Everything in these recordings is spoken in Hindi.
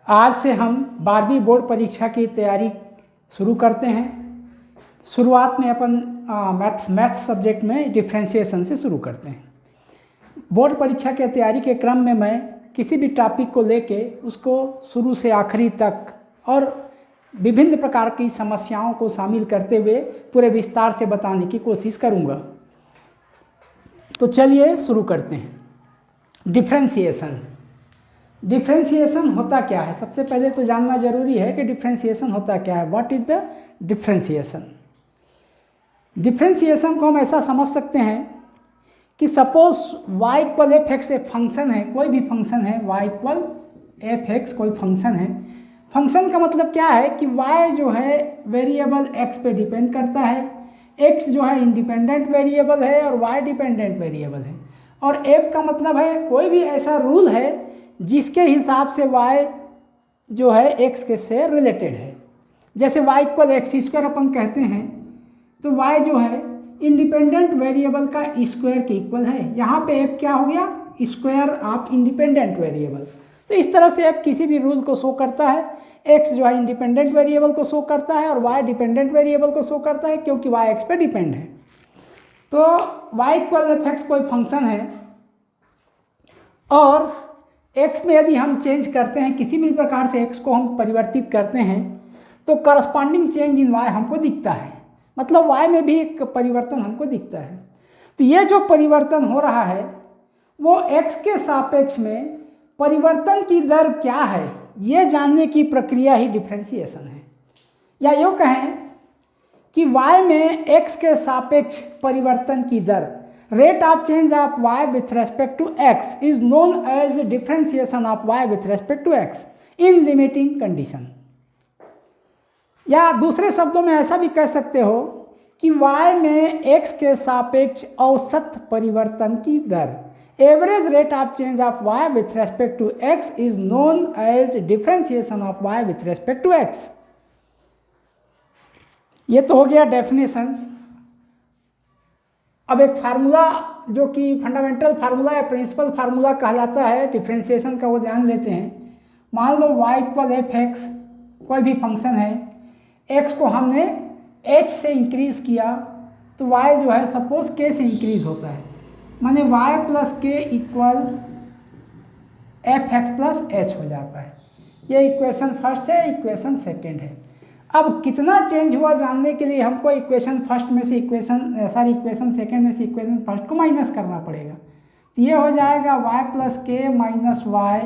आज से हम 12वीं बोर्ड परीक्षा की तैयारी शुरू करते हैं। शुरुआत में अपन मैथ्स सब्जेक्ट में डिफ्रेंशिएशन से शुरू करते हैं। बोर्ड परीक्षा के तैयारी के क्रम में मैं किसी भी टॉपिक को लेके उसको शुरू से आखिरी तक और विभिन्न प्रकार की समस्याओं को शामिल करते हुए पूरे विस्तार से बताने की कोशिश करूँगा। तो चलिए शुरू करते हैं। डिफ्रेंशिएशन होता क्या है? सबसे पहले तो जानना जरूरी है कि डिफ्रेंशिएशन होता क्या है। What is the differentiation? Differentiation को हम ऐसा समझ सकते हैं कि suppose y equal f x एक फंक्शन है, कोई भी फंक्शन है, y इक्वल एफ एक्स कोई फंक्शन है। फंक्शन का मतलब क्या है कि y जो है वेरिएबल x पे डिपेंड करता है, x जो है इंडिपेंडेंट वेरिएबल है और y डिपेंडेंट वेरिएबल है। और f का मतलब है कोई भी ऐसा रूल है जिसके हिसाब से y जो है x के से रिलेटेड है। जैसे y equal x square upon कहते हैं तो y जो है इंडिपेंडेंट वेरिएबल का स्क्वायर के इक्वल है। यहाँ पे f क्या हो गया? Square of independent variable. तो इस तरह से f किसी भी रूल को शो करता है। x जो है इंडिपेंडेंट वेरिएबल को शो करता है और y डिपेंडेंट वेरिएबल को शो करता है क्योंकि y x पे डिपेंड है। तो y इक्वल एफ एक्स कोई फंक्शन है और x में यदि हम चेंज करते हैं, किसी भी प्रकार से x को हम परिवर्तित करते हैं तो करस्पॉन्डिंग चेंज इन y हमको दिखता है। मतलब y में भी एक परिवर्तन हमको दिखता है। तो ये जो परिवर्तन हो रहा है वो x के सापेक्ष में परिवर्तन की दर क्या है, ये जानने की प्रक्रिया ही डिफ्रेंशिएशन है। या यूँ कहें कि y में x के सापेक्ष परिवर्तन की दर, rate of change of y with respect to x is known as differentiation of y with respect to x in limiting condition. या दूसरे शब्दों में ऐसा भी कह सकते हो कि y में x के सापेक्ष औसत परिवर्तन की दर, average rate of change of y with respect to x is known as differentiation of y with respect to x। ये तो हो गया डेफिनेशंस। अब एक फार्मूला जो कि फंडामेंटल फार्मूला या प्रिंसिपल फार्मूला कहलाता है डिफ्रेंशिएशन का, वो जान लेते हैं। मान लो y इक्वल एफ एक्स कोई भी फंक्शन है, x को हमने h से इंक्रीज किया तो y जो है सपोज k से इंक्रीज होता है, माने y प्लस के equal f x plus H हो जाता है। ये इक्वेशन फर्स्ट है, इक्वेशन सेकेंड है। अब कितना चेंज हुआ जानने के लिए हमको इक्वेशन फर्स्ट में से इक्वेशन सेकेंड में से इक्वेशन फर्स्ट को माइनस करना पड़ेगा। तो ये हो जाएगा y plus k minus y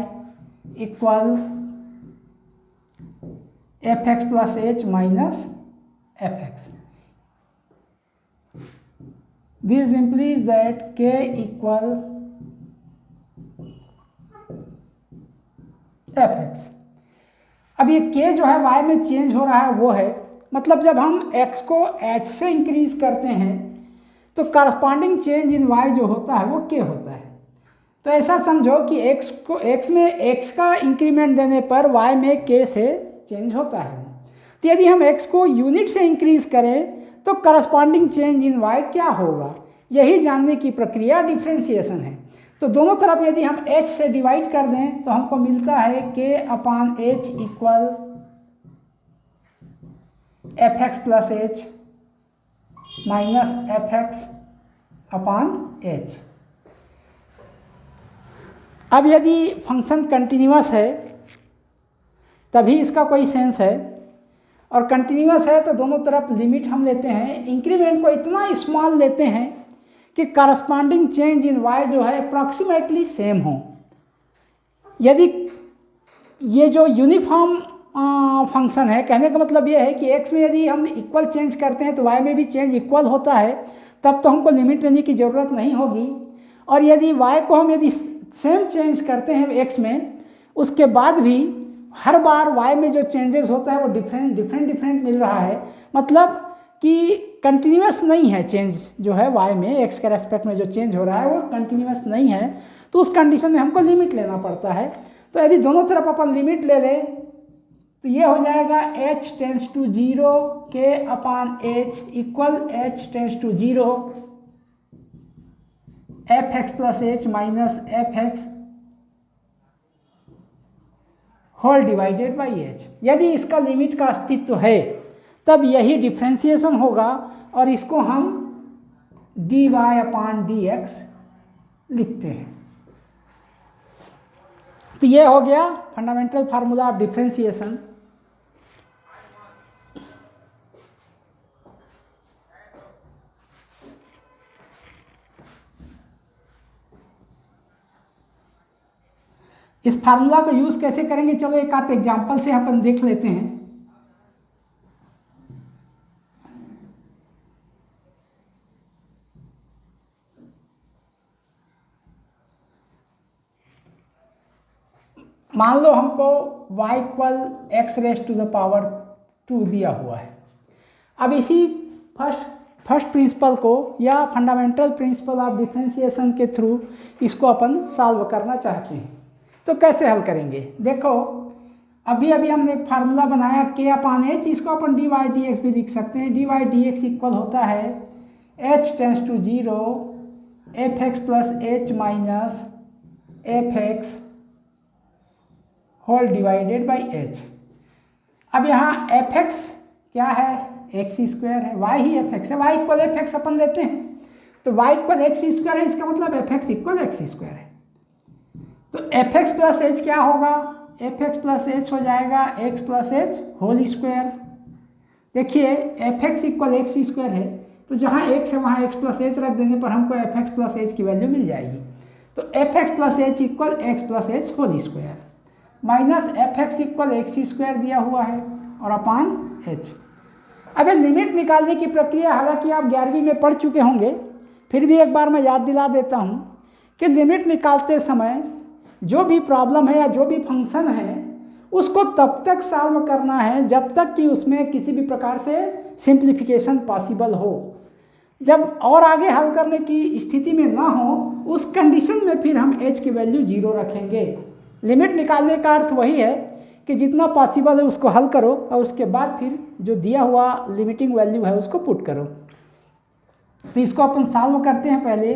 equal f x plus h minus f x. This implies that k equal f x. अब ये k जो है y में चेंज हो रहा है वो है, मतलब जब हम x को h से इंक्रीज करते हैं तो करस्पॉन्डिंग चेंज इन y जो होता है वो k होता है। तो ऐसा समझो कि x में x का इंक्रीमेंट देने पर y में k से चेंज होता है। तो यदि हम x को यूनिट से इंक्रीज करें तो करस्पॉन्डिंग चेंज इन y क्या होगा, यही जानने की प्रक्रिया डिफ्रेंशिएशन है। तो दोनों तरफ यदि हम h से डिवाइड कर दें तो हमको मिलता है k upon h equal f x plus h minus f x upon h. अब यदि फंक्शन कंटिन्यूअस है तभी इसका कोई सेंस है, और कंटिन्यूअस है तो दोनों तरफ लिमिट हम लेते हैं, इंक्रीमेंट को इतना स्मॉल लेते हैं कि करस्पॉन्डिंग चेंज इन y जो है अप्रॉक्सीमेटली सेम हो। यदि ये जो यूनिफॉर्म फंक्शन है, कहने का मतलब ये है कि x में यदि हम इक्वल चेंज करते हैं तो y में भी चेंज इक्वल होता है, तब तो हमको लिमिट लेने की ज़रूरत नहीं होगी। और यदि y को हम यदि सेम चेंज करते हैं x में, उसके बाद भी हर बार y में जो चेंजेस होता है वो डिफरेंट मिल रहा है, मतलब कि कंटिन्यूअस नहीं है चेंज जो है y में x के रेस्पेक्ट में जो चेंज हो रहा है वो कंटिन्यूअस नहीं है। तो उस कंडीशन में हमको लिमिट लेना पड़ता है। तो यदि दोनों तरफ अपन लिमिट ले लें तो ये हो जाएगा h tends to 0 k upon h equal h tends to 0 f x plus h minus f x whole divided by h. यदि इसका लिमिट का अस्तित्व है तब यही डिफ्रेंसिएशन होगा और इसको हम dy अपान dx लिखते हैं। तो ये हो गया फंडामेंटल फार्मूला ऑफ डिफ्रेंसिएशन। इस फार्मूला का यूज कैसे करेंगे, चलो एक आध एग्जांपल से अपन देख लेते हैं। मान लो हमको y equal x raise to the power 2 दिया हुआ है। अब इसी फर्स्ट प्रिंसिपल को या फंडामेंटल प्रिंसिपल ऑफ डिफरेंशिएशन के थ्रू इसको अपन सॉल्व करना चाहते हैं। तो कैसे हल करेंगे, देखो अभी हमने एक फार्मूला बनाया k अपान एच, इसको अपन dy dx भी लिख सकते हैं। dy dx इक्वल होता है h tends to 0 fx plus h minus fx whole divided by h। अब यहाँ fx क्या है, एक्स स्क्वायर है, y ही fx है, y इक्वल fx अपन लेते हैं तो y इक्वल एक्स स्क्वायर है, इसका मतलब fx इक्वल एक्स स्क्वायर है। तो fx प्लस h क्या होगा, fx प्लस h हो जाएगा x plus h whole square. देखिए fx इक्वल एक्स स्क्वायर है तो जहाँ x है वहाँ x प्लस h रख देने पर हमको fx प्लस h की वैल्यू मिल जाएगी। तो fx plus h equal x plus h whole square minus fx equal x square दिया हुआ है और अपान h। अब लिमिट निकालने की प्रक्रिया हालांकि आप 11वीं में पढ़ चुके होंगे, फिर भी एक बार मैं याद दिला देता हूँ कि लिमिट निकालते समय जो भी प्रॉब्लम है या जो भी फंक्शन है उसको तब तक सॉल्व करना है जब तक कि उसमें किसी भी प्रकार से सिंप्लीफिकेशन पॉसिबल हो। जब और आगे हल करने की स्थिति में ना हो उस कंडीशन में फिर हम h की वैल्यू 0 रखेंगे। लिमिट निकालने का अर्थ वही है कि जितना पॉसिबल है उसको हल करो और उसके बाद फिर जो दिया हुआ लिमिटिंग वैल्यू है उसको पुट करो। तो इसको अपन सॉल्व करते हैं। पहले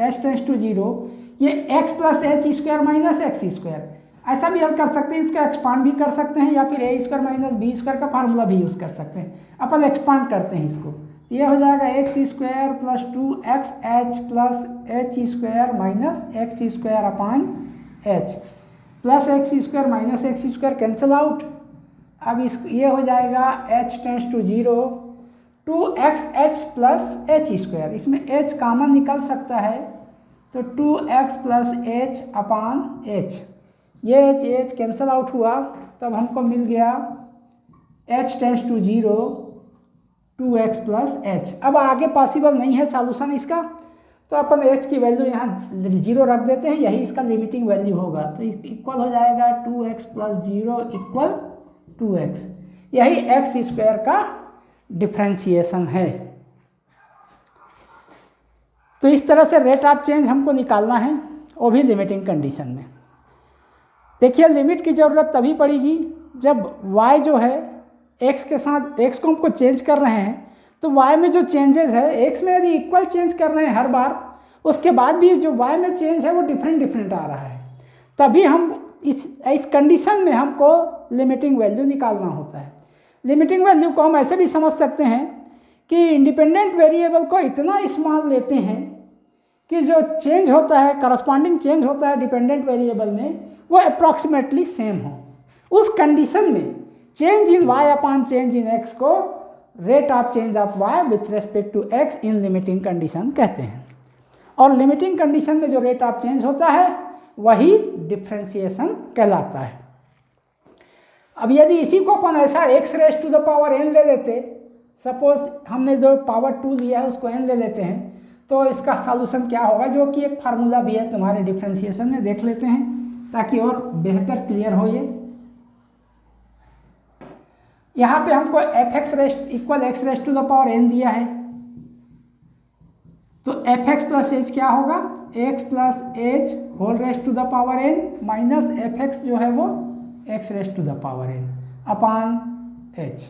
h टेंस टू 0, ये x plus h square minus x square, ऐसा भी हल कर सकते हैं, इसको एक्सपांड भी कर सकते हैं या फिर a square minus b square का फार्मूला भी यूज़ कर सकते हैं। अपन एक्सपांड करते हैं इसको, ये हो जाएगा x square plus 2xh plus h square minus x square upon h plus x square minus x square cancel out. अब इस ये हो जाएगा h tends to 0 2xh plus h square, इसमें h कॉमन निकल सकता है तो 2x plus h upon h, ये h कैंसिल आउट हुआ तब हमको मिल गया h tends to 0 2x plus h. अब आगे पॉसिबल नहीं है सॉल्यूशन इसका तो अपन h की वैल्यू यहाँ 0 रख देते हैं, यही इसका लिमिटिंग वैल्यू होगा। तो इक्वल हो जाएगा 2x प्लस 0 इक्वल 2x, यही एक्स स्क्वायर का डिफ्रेंशिएशन है। तो इस तरह से रेट ऑफ चेंज हमको निकालना है, वो भी लिमिटिंग कंडीशन में। देखिए लिमिट की ज़रूरत तभी पड़ेगी जब y जो है x के साथ, x को हमको चेंज कर रहे हैं तो y में जो चेंजेस है, x में यदि इक्वल चेंज कर रहे हैं हर बार, उसके बाद भी जो y में चेंज है वो डिफरेंट आ रहा है, तभी हम इस कंडीशन में हमको लिमिटिंग वैल्यू निकालना होता है। लिमिटिंग वैल्यू को हम ऐसे भी समझ सकते हैं कि इंडिपेंडेंट वेरिएबल को इतना स्मॉल लेते हैं कि जो चेंज होता है, करस्पॉन्डिंग चेंज होता है डिपेंडेंट वेरिएबल में, वो अप्रॉक्सीमेटली सेम हो। उस कंडीशन में change in y upon change in x को rate of change of y with respect to x in limiting condition कहते हैं। और लिमिटिंग कंडीशन में जो रेट ऑफ चेंज होता है वही डिफ्रेंशिएशन कहलाता है। अब यदि इसी को अपन ऐसा x raise to the power n ले लेते, सपोज हमने जो पावर 2 लिया है उसको n ले लेते हैं, तो इसका सॉल्यूशन क्या होगा, जो कि एक फार्मूला भी है तुम्हारे डिफ्रेंशिएशन में, देख लेते हैं ताकि और बेहतर क्लियर हो। ये यहाँ पे हमको fx raise equal x raise to the power n दिया है, तो fx प्लस h क्या होगा, x plus h whole raise to the power n minus fx जो है वो x raise to the power n upon h।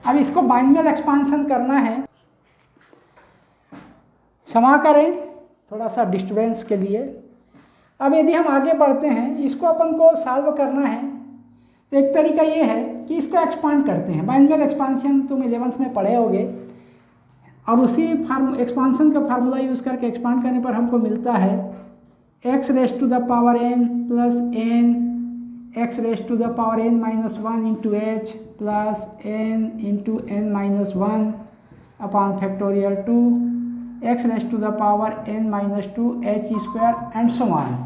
अब इसको बाइनोमियल एक्सपांशन करना है, क्षमा करें थोड़ा सा डिस्टर्बेंस के लिए। अब यदि हम आगे बढ़ते हैं, इसको अपन को सॉल्व करना है, तो एक तरीका ये है कि इसको एक्सपांड करते हैं। बाइनोमियल एक्सपांशन तुम 11th में पढ़े होगे, और उसी एक्सपांशन का फार्मूला यूज़ करके एक्सपांड करने पर हमको मिलता है x raise to the power n plus n x raise to the power n minus 1 into h plus n into n minus 1 upon factorial 2 x raise to the power n minus 2 h square and so on.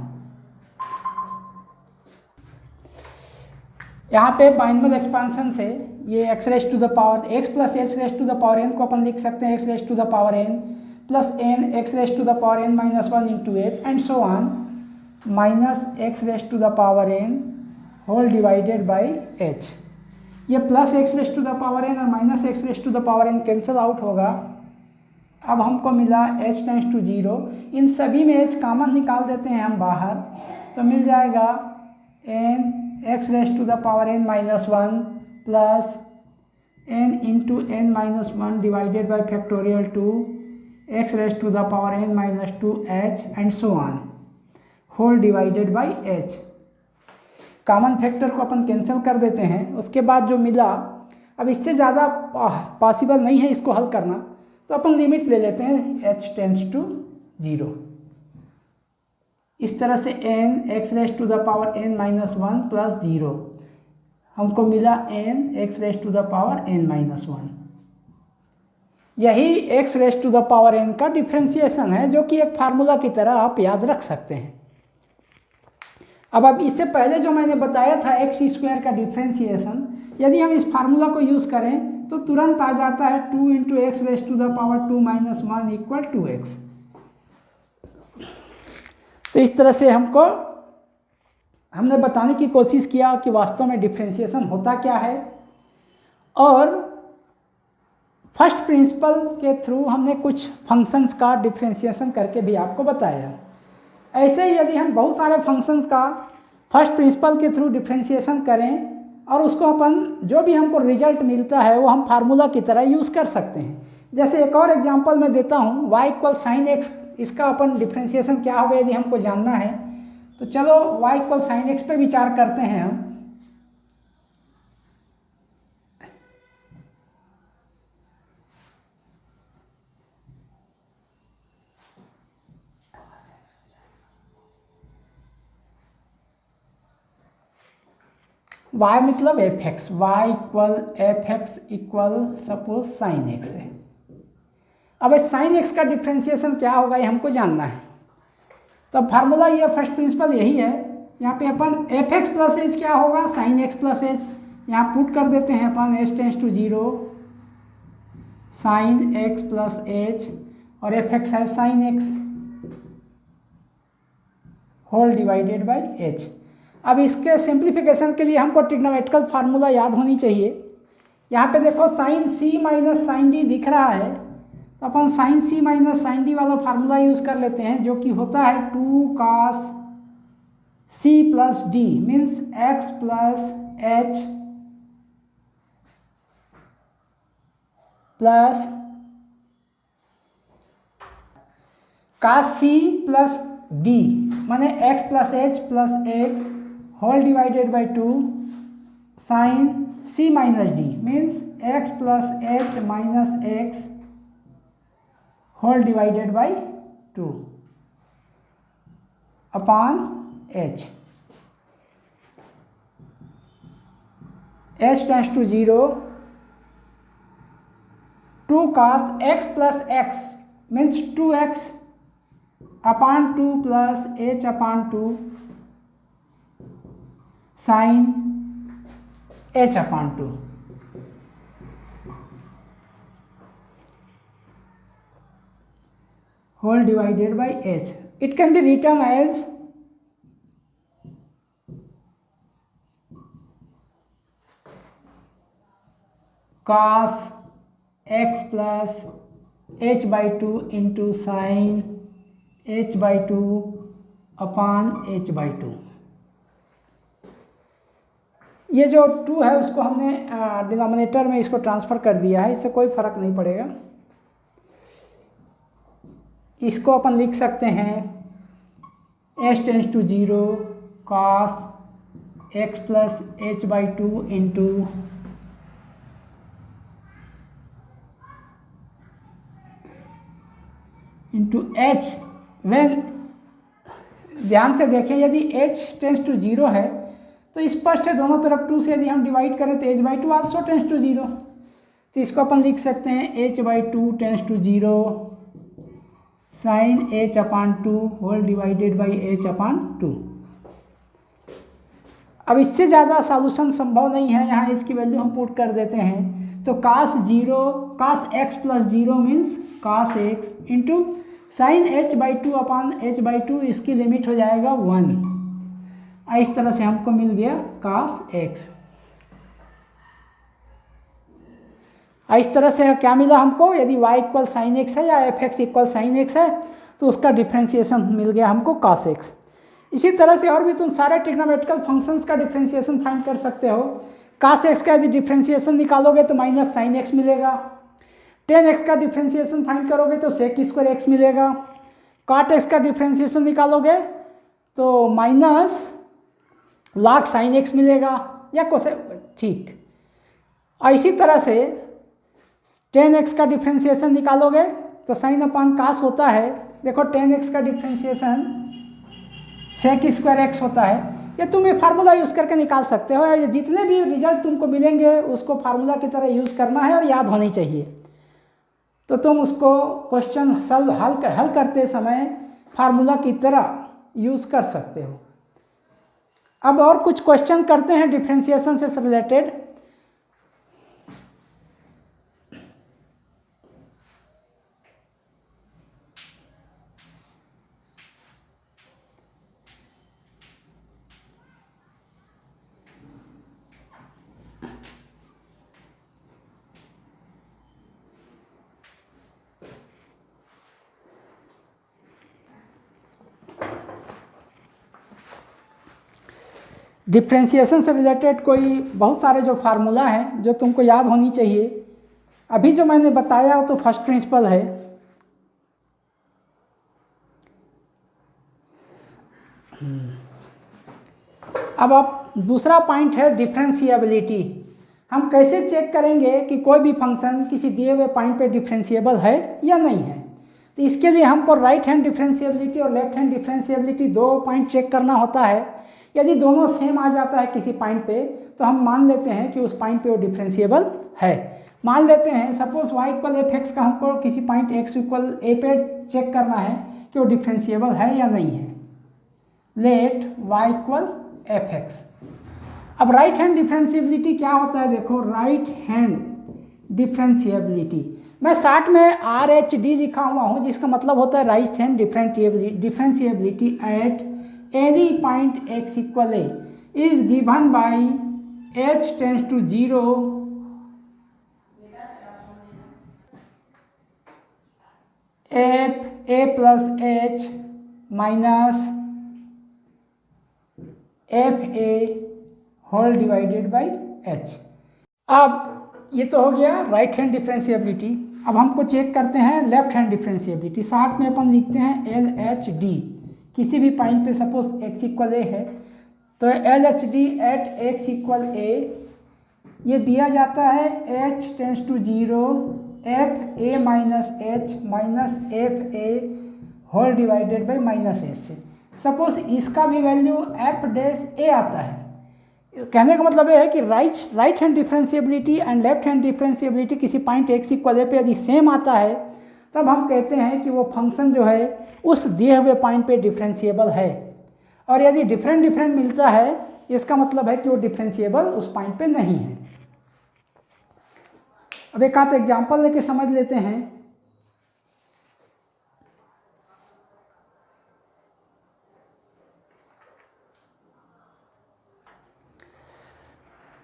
यहाँ पे बाइनोमियल एक्सपांशन से ये x raise to the power x plus h raise to the power n को अपन लिख सकते हैं x raise to the power n plus n x raise to the power n minus 1 into h and so on minus x raise to the power n whole divided by h। ये plus x raise to the power n और minus x raise to the power n cancel out होगा। अब हमको मिला h टेंड्स टू 0, इन सभी में h कॉमन निकाल देते हैं हम बाहर, तो मिल जाएगा n x raise to the power n minus 1 plus n into n minus 1 divided by factorial 2 x raise to the power n minus 2 h and so on whole divided by h। Common factor को अपन कैंसिल कर देते हैं। उसके बाद जो मिला, अब इससे ज़्यादा पॉसिबल नहीं है इसको हल करना, तो अपन लिमिट ले लेते हैं h टेंड्स टू 0। इस तरह से n x raise to the power n minus 1 plus 0 हमको मिला n x raise to the power n minus 1। यही x raise to the power n का डिफ्रेंसिएशन है, जो कि एक फार्मूला की तरह आप याद रख सकते हैं। अब इससे पहले जो मैंने बताया था x स्क्वायर का डिफ्रेंसिएशन, यदि हम इस फार्मूला को यूज़ करें तो तुरंत आ जाता है 2 into x raise to the power 2 minus 1 equal 2x। तो इस तरह से हमने बताने की कोशिश किया कि वास्तव में डिफ्रेंसिएशन होता क्या है, और फर्स्ट प्रिंसिपल के थ्रू हमने कुछ फंक्शंस का डिफ्रेंसिएशन करके भी आपको बताया। ऐसे ही यदि हम बहुत सारे फंक्शंस का फर्स्ट प्रिंसिपल के थ्रू डिफ्रेंसिएशन करें और उसको अपन जो भी हमको रिजल्ट मिलता है वो हम फार्मूला की तरह यूज़ कर सकते हैं। जैसे एक और एग्जांपल मैं देता हूँ, y इक्वल साइन एक्स, इसका अपन डिफ्रेंसिएशन क्या होगा यदि हमको जानना है, तो चलो y इक्वल साइन एक्स पे विचार करते हैं हम। y मतलब F x, y equal f x equal suppose sine x है। अब इस साइन एक्स का डिफ्रेंसिएशन क्या होगा ये हमको जानना है, तो फार्मूला ये फर्स्ट प्रिंसिपल यही है। यहाँ पे अपन एफ एक्स प्लस एच क्या होगा, साइन एक्स प्लस एच, यहाँ पुट कर देते हैं अपन h tends to 0 sine x plus h, और एफ एक्स है sine x whole divided by h. अब इसके सिंप्लीफिकेशन के लिए हमको ट्रिग्नोमेट्रिकल फार्मूला याद होनी चाहिए। यहाँ पे देखो sine c minus sine d दिख रहा है, तो अपन sine c minus sine d वाला फार्मूला यूज़ कर लेते हैं, जो कि होता है 2 cos c plus d means x plus h plus cos c plus d माने x plus h plus x whole divided by 2 sine c minus d means x plus h minus x whole divided by 2 upon h. H tends to 0, 2 cos x plus x means 2x upon 2 plus h upon 2 sine h upon 2। whole divided by h. It can be written as cos x plus h by 2 into sin h by 2 upon h by 2। ये जो 2 है उसको हमने डिनोमिनेटर में इसको ट्रांसफ़र कर दिया है, इससे कोई फ़र्क नहीं पड़ेगा। इसको अपन लिख सकते हैं h tends to 0 cos x plus h/2 into h when, ध्यान से देखें, यदि h टेंस टू 0 है तो स्पष्ट है दोनों तरफ 2 से यदि हम डिवाइड करें तो h/2 आल्सो टेंस टू 0, तो इसको अपन लिख सकते हैं h/2 tends to 0 sine h/2 whole divided by h/2। अब इससे ज़्यादा सॉल्यूशन संभव नहीं है, यहाँ h की वैल्यू हम पुट कर देते हैं, तो cos x plus 0 means cos x into sine h/2 इसकी लिमिट हो जाएगा 1। इस तरह से हमको मिल गया cos x। इस तरह से क्या मिला हमको, यदि y इक्वल साइन एक्स है या fx इक्वल साइन एक्स है तो उसका डिफ्रेंशिएशन मिल गया हमको cos x। इसी तरह से और भी तुम सारे ट्रिग्नोमेट्रिकल फंक्शंस का डिफ्रेंशिएशन फाइंड कर सकते हो। cos x का यदि डिफ्रेंशिएशन निकालोगे तो माइनस साइन एक्स मिलेगा, tan x का डिफ्रेंशिएशन फाइंड करोगे तो sec स्क्वायर x मिलेगा, cot x का डिफ्रेंशिएशन निकालोगे तो माइनस log साइन एक्स मिलेगा या ठीक। और इसी तरह से tan x का डिफ्रेंशिएशन निकालोगे तो साइन अपान कास होता है, देखो tan x का डिफ्रेंशिएशन sec स्क्वायर x होता है, ये तुम ये फार्मूला यूज़ करके निकाल सकते हो। ये जितने भी रिजल्ट तुमको मिलेंगे उसको फार्मूला की तरह यूज़ करना है और याद होनी चाहिए, तो तुम उसको क्वेश्चन हल करते समय फार्मूला की तरह यूज़ कर सकते हो। अब और कुछ क्वेश्चन करते हैं डिफ्रेंशिएशन से रिलेटेड। डिफ्रेंशिएशन से रिलेटेड कोई बहुत सारे जो फार्मूला हैं जो तुमको याद होनी चाहिए। अभी जो मैंने बताया तो फर्स्ट प्रिंसिपल है। अब आप दूसरा पॉइंट है डिफ्रेंशिएबिलिटी। हम कैसे चेक करेंगे कि कोई भी फंक्शन किसी दिए हुए पॉइंट पे डिफ्रेंशिएबल है या नहीं है, तो इसके लिए हमको राइट हैंड डिफ्रेंशिएबिलिटी और लेफ्ट हैंड डिफ्रेंशिएबिलिटी दो पॉइंट चेक करना होता है। यदि दोनों सेम आ जाता है किसी पॉइंट पे तो हम मान लेते हैं कि उस पॉइंट पे वो डिफ्रेंशिएबल है। मान लेते हैं suppose y equal f x का हमको किसी पॉइंट x इक्वल ए पे चेक करना है कि वो डिफ्रेंशिएबल है या नहीं है। Let y equal f x. अब राइट हैंड डिफ्रेंशिएबिलिटी क्या होता है, देखो राइट हैंड डिफ्रेंशिएबिलिटी मैं शार्ट में RHD लिखा हुआ हूँ, जिसका मतलब होता है right hand differentiability at any point x equal a is given by h tends to 0 f a plus h minus f a whole divided by h। अब ये तो हो गया राइट हैंड डिफ्रेंशिएबिलिटी। अब हमको चेक करते हैं लेफ्ट हैंड डिफ्रेंशिएबिलिटी। शार्ट में अपन लिखते हैं LHD। किसी भी पॉइंट पे सपोज x इक्वल ए है तो LHD at x equal a ये दिया जाता है h tends to 0 f a minus h minus f a whole divided by minus h से। सपोज इसका भी वैल्यू f डैश a आता है। कहने का मतलब ये है कि right hand differentiability and left hand differentiability किसी पॉइंट x इक्वल ए पे यदि सेम आता है तब हम कहते हैं कि वो फंक्शन जो है उस दिए हुए पॉइंट पे डिफरेंशिएबल है। और यदि डिफरेंट मिलता है इसका मतलब है कि वो डिफरेंशिएबल उस पॉइंट पे नहीं है। अब एक आध एग्जांपल लेके समझ लेते हैं।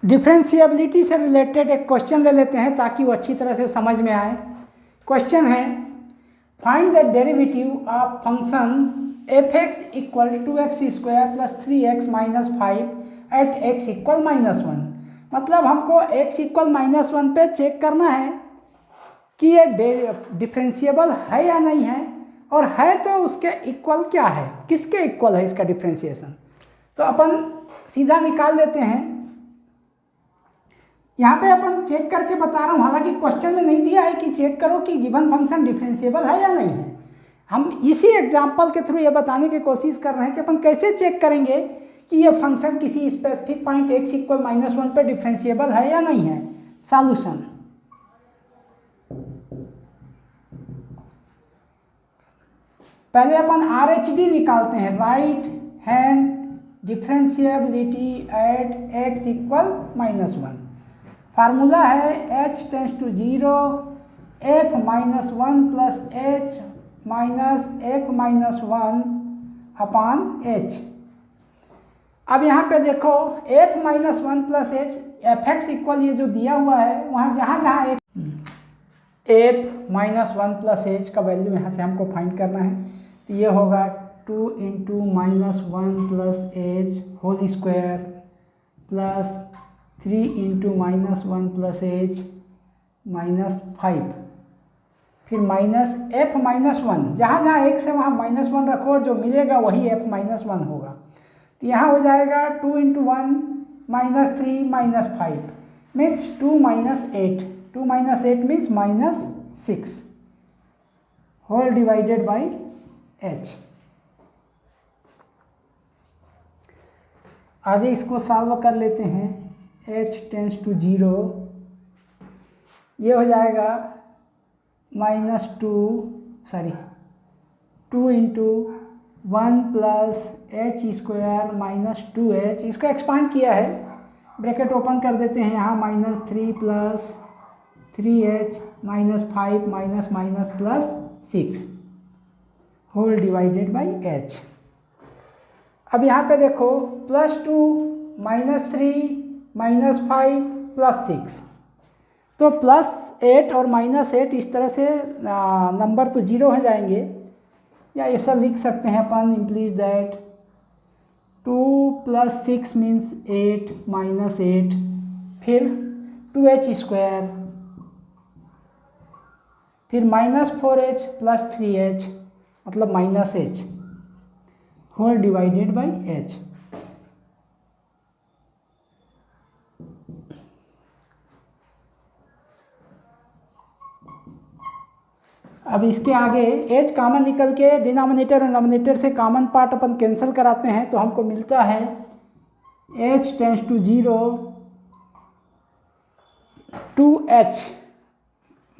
डिफरेंशिएबिलिटी से रिलेटेड एक क्वेश्चन ले लेते हैं ताकि वो अच्छी तरह से समझ में आए। क्वेश्चन है find the derivative of function f(x) equal 2x square plus 3x minus 5 at x equal -1। मतलब हमको x इक्वल -1 पे चेक करना है कि ये डिफरेंशिएबल है या नहीं है। और है तो उसके इक्वल क्या है, किसके इक्वल है इसका डिफ्रेंशिएशन। तो अपन सीधा निकाल देते हैं। यहाँ पे अपन चेक करके बता रहा हूँ, हालांकि क्वेश्चन में नहीं दिया है कि चेक करो कि गिवन फंक्शन डिफरेंशिएबल है या नहीं है। हम इसी एग्जाम्पल के थ्रू ये बताने की कोशिश कर रहे हैं कि अपन कैसे चेक करेंगे कि ये फंक्शन किसी स्पेसिफिक पॉइंट x = -1 पे डिफरेंशिएबल है या नहीं है। सॉल्यूशन, पहले अपन RHD निकालते हैं, right hand differentiability at x = -1। Formula है h tends to 0 f - 1 plus h minus f - 1 upon h। अब यहाँ पे देखो f - 1 plus h fx equal ये जो दिया हुआ है वहाँ जहाँ f - 1 प्लस h का वैल्यू यहाँ से हमको फाइंड करना है। तो ये होगा 2 × -1 plus h whole square plus 3 × -1 plus h -5, फिर माइनस f - 1, जहाँ जहाँ x है वहाँ -1 रखो और जो मिलेगा वही f - 1 होगा। तो यहाँ हो जाएगा 2 × 1 -3 -5 means 2 - 8, 2 - 8 means -6 whole divided by h। आगे इसको सॉल्व कर लेते हैं। h टेंड्स टू 0, ये हो जाएगा -2 × 1 plus h square minus 2h, इसको एक्सपांड किया है, ब्रैकेट ओपन कर देते हैं यहाँ, -3 plus 3h -5 minus minus plus 6 whole divided by h। अब यहाँ पे देखो +2 -3 -5 प्लस 6, तो +8 और -8 इस तरह से नंबर तो 0 हो जाएंगे, या ऐसा लिख सकते हैं अपन, इम्प्लीज दैट 2 + 6 मीन्स 8 -8, फिर 2h स्क्वायर, फिर -4h प्लस 3h मतलब -h whole divided by h। अब इसके आगे h कॉमन निकल के डिनोमिनेटर और नोमिनेटर से कॉमन पार्ट अपन कैंसिल कराते हैं, तो हमको मिलता है h टेंड्स टू 0 2h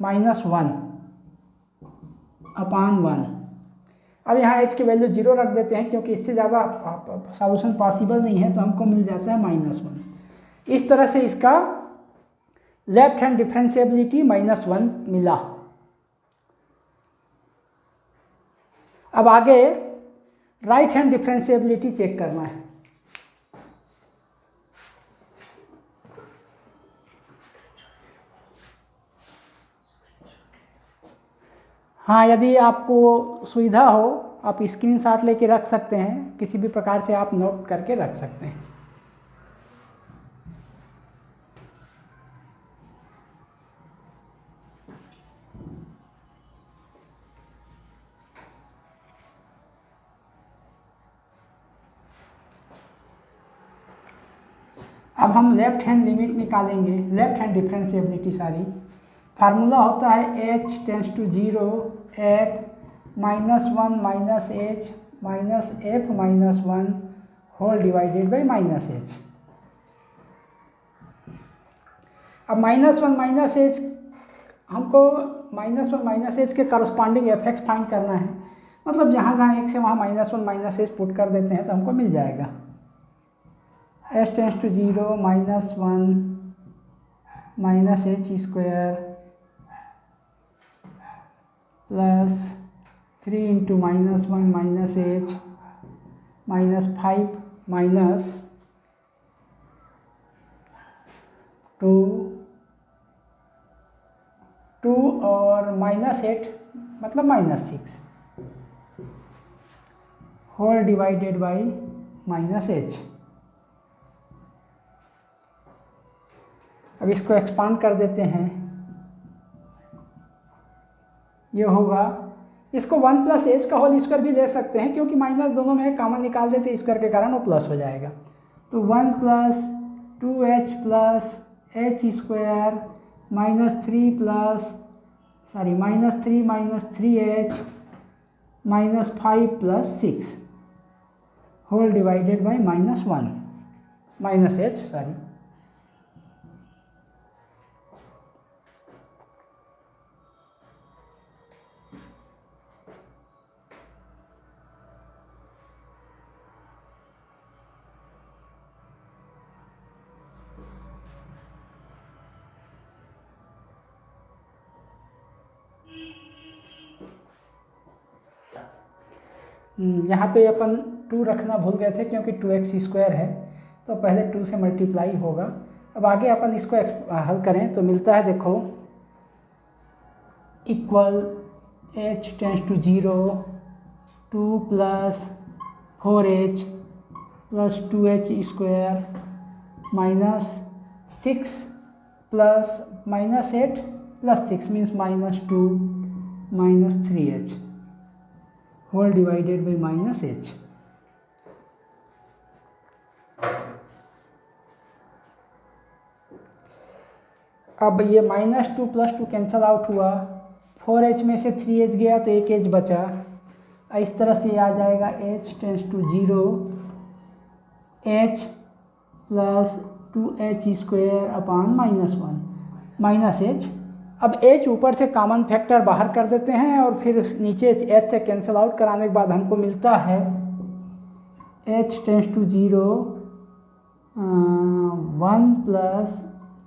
- 1 अपान 1। अब यहाँ h की वैल्यू 0 रख देते हैं क्योंकि इससे ज़्यादा सॉल्यूशन पॉसिबल नहीं है, तो हमको मिल जाता है -1। इस तरह से इसका लेफ्ट हैंड डिफरेंशिएबिलिटी -1 मिला। अब आगे राइट हैंड डिफरेंशिएबिलिटी चेक करना है। हाँ, यदि आपको सुविधा हो आप स्क्रीनशॉट लेके रख सकते हैं, किसी भी प्रकार से आप नोट करके रख सकते हैं। अब हम लेफ्ट हैंड लिमिट निकालेंगे, left hand differentiability sorry. Formula होता है h tends to 0 f - 1 - h minus f - 1 whole divided by -h। अब -1 -h हमको -1 - h के करस्पॉन्डिंग fx फाइंड करना है, मतलब जहाँ जहाँ x है वहाँ -1 - h पुट कर देते हैं तो हमको मिल जाएगा h tends to 0 -1 -h square plus 3 × -1 - h -5 minus 2 और -8 मतलब -6 होल डिवाइडेड बाई -h। अब इसको एक्सपांड कर देते हैं, ये होगा इसको 1 प्लस एच का होल स्क्वायर भी ले सकते हैं, क्योंकि माइनस दोनों में कॉमन निकाल देते स्क्वायर के कारण वो प्लस हो जाएगा। तो 1 plus 2h plus h square minus 3 minus 3h minus 5 plus 6 whole divided by -1 minus h sorry. यहाँ पे अपन 2 रखना भूल गए थे, क्योंकि 2x स्क्वायर है तो पहले 2 से मल्टीप्लाई होगा। अब आगे अपन इसको हल करें तो मिलता है, देखो equal h tends to 0 2 plus 4h plus 2h square minus 6 plus -8 plus 6 means -2 minus 3h whole divided by -h। अब ये -2 प्लस 2 कैंसल आउट हुआ, 4h में से 3h गया तो 1h बचा। इस तरह से आ जाएगा h tends to 0 h plus 2h square upon -1 minus h। अब h ऊपर से कॉमन फैक्टर बाहर कर देते हैं और फिर नीचे h से कैंसिल आउट कराने के बाद हमको मिलता है h tends to 0 1 plus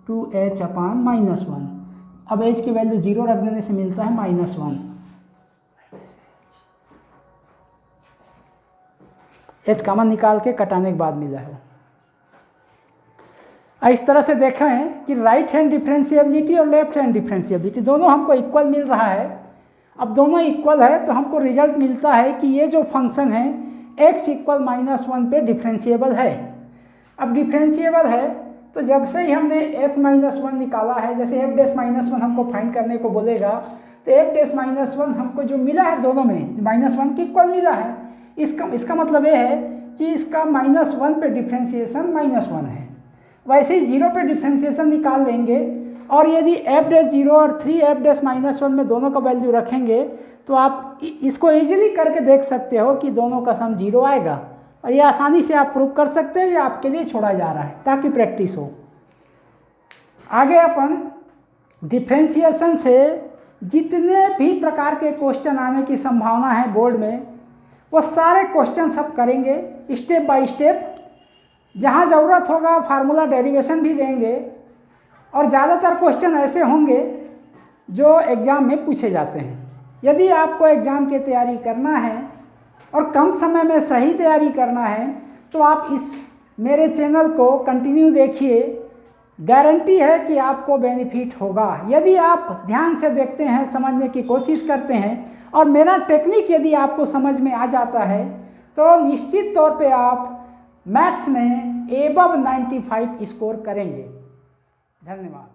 2h upon -1। अब h की वैल्यू 0 रख देने से मिलता है -1। h कॉमन निकाल के कटाने के बाद मिला है। इस तरह से देखें कि राइट हैंड डिफरेंशिएबिलिटी और लेफ्ट हैंड डिफरेंशिएबिलिटी दोनों हमको इक्वल मिल रहा है। अब दोनों इक्वल है तो हमको रिजल्ट मिलता है कि ये जो फंक्शन है x इक्वल -1 पे डिफरेंशिएबल है। अब डिफरेंशिएबल है तो जब से ही हमने f-1 निकाला है, जैसे f'-1 हमको फाइंड करने को बोलेगा तो f'-1 हमको जो मिला है दोनों में -1 के इक्वल मिला है। इसका मतलब ये है कि इसका -1 पे डिफरेंशिएशन -1 है। वैसे ही 0 पे डिफरेंशिएशन निकाल लेंगे और यदि f'0 और 3f'-1 में दोनों का वैल्यू रखेंगे तो आप इसको इजीली करके देख सकते हो कि दोनों का सम 0 आएगा। और ये आसानी से आप प्रूव कर सकते हो, ये आपके लिए छोड़ा जा रहा है ताकि प्रैक्टिस हो। आगे अपन डिफरेंशिएशन से जितने भी प्रकार के क्वेश्चन आने की संभावना है बोर्ड में, वो सारे क्वेश्चन सब करेंगे स्टेप बाय स्टेप। जहाँ ज़रूरत होगा फार्मूला डेरिवेशन भी देंगे और ज़्यादातर क्वेश्चन ऐसे होंगे जो एग्ज़ाम में पूछे जाते हैं। यदि आपको एग्ज़ाम की तैयारी करना है और कम समय में सही तैयारी करना है तो आप इस मेरे चैनल को कंटिन्यू देखिए, गारंटी है कि आपको बेनिफिट होगा। यदि आप ध्यान से देखते हैं, समझने की कोशिश करते हैं और मेरा टेक्निक यदि आपको समझ में आ जाता है तो निश्चित तौर पे आप मैथ्स में एबव 95 स्कोर करेंगे। धन्यवाद।